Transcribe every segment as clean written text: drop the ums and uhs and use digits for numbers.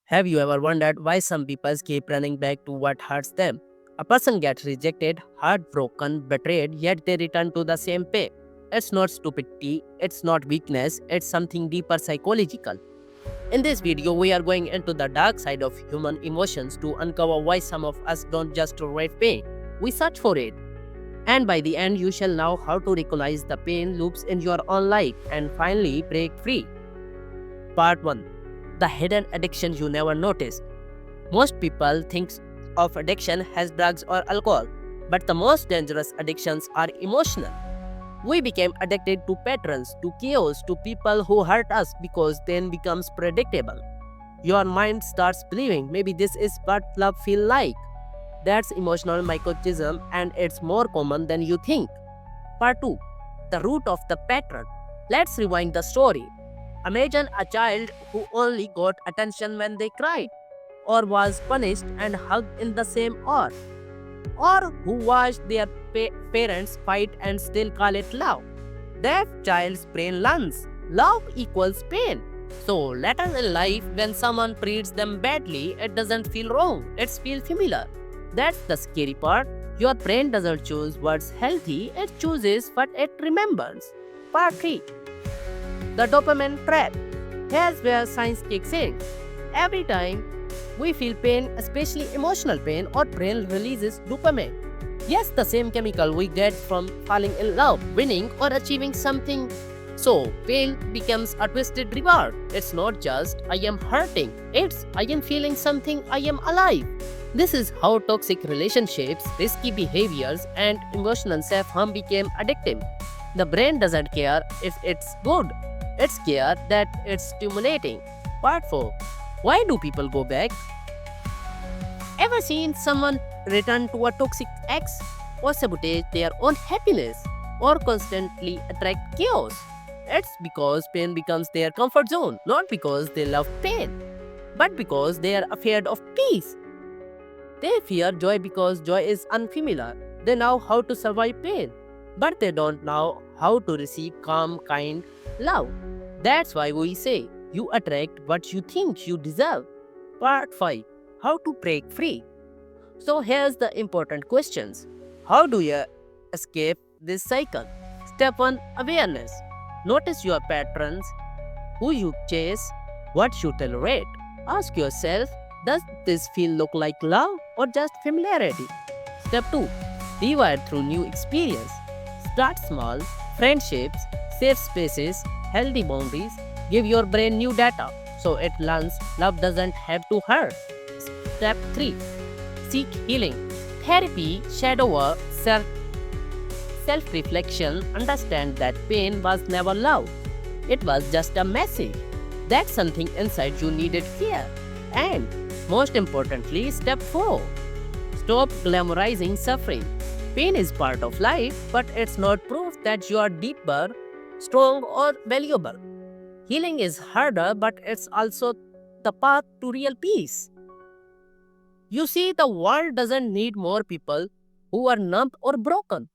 Have you ever wondered why some people keep running back to what hurts them? A person gets rejected, heartbroken, betrayed, yet they return to the same pain. It's not stupidity, it's not weakness, it's something deeper psychological. In this video, we are going into the dark side of human emotions to uncover why some of us don't just tolerate pain, we search for it. And by the end, you shall know how to recognize the pain loops in your own life and finally break free. Part 1. The hidden addiction you never noticed. Most people think of addiction as drugs or alcohol, but the most dangerous addictions are emotional. We became addicted to patterns, to chaos, to people who hurt us because then becomes predictable. Your mind starts believing maybe this is what love feels like. That's emotional mycotism and it's more common than you think. Part 2. The root of the pattern. Let's rewind the story. Imagine a child who only got attention when they cried, or was punished and hugged in the same hour, or who watched their parents fight and still call it love. That child's brain learns love equals pain. So later in life, when someone treats them badly, it doesn't feel wrong, it feels familiar. That's the scary part. Your brain doesn't choose what's healthy, it chooses what it remembers. Part 3. The dopamine trap. Here's where science kicks in. Every time we feel pain, especially emotional pain, our brain releases dopamine. Yes, the same chemical we get from falling in love, winning, or achieving something. So, pain becomes a twisted reward. It's not just I am hurting, it's I am feeling something, I am alive. This is how toxic relationships, risky behaviors, and emotional self harm became addictive. The brain doesn't care if it's good, it's scared that it's stimulating. Part 4. Why do people go back? Ever seen someone return to a toxic ex, or sabotage their own happiness, or constantly attract chaos? It's because pain becomes their comfort zone, not because they love pain, but because they are afraid of peace. They fear joy because joy is unfamiliar. They know how to survive pain, but they don't know how to receive calm, kind love. That's why we say you attract what you think you deserve. Part 5. How to break free. So here's the important questions. How do you escape this cycle? Step 1. Awareness. Notice your patterns, who you chase, what you tolerate. Ask yourself, does this feel look like love or just familiarity? Step 2. Rewire through new experience. Start small, friendships, safe spaces, healthy boundaries. Give your brain new data so it learns love doesn't have to hurt. Step 3. Seek healing. Therapy, shadow work, self-reflection, understand that pain was never love. It was just a message that something inside you needed care. And most importantly, step 4. Stop glamorizing suffering. Pain is part of life, but it's not proof that you are deeper, strong, or valuable. Healing is harder, but it's also the path to real peace. You see, the world doesn't need more people who are numb or broken.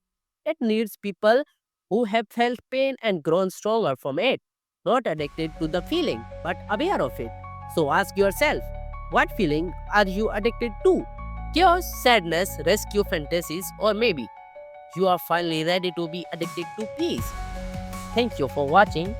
It needs people who have felt pain and grown stronger from it, not addicted to the feeling, but aware of it. So ask yourself, what feeling are you addicted to? Chaos, sadness, rescue fantasies, or maybe you are finally ready to be addicted to peace. Thank you for watching.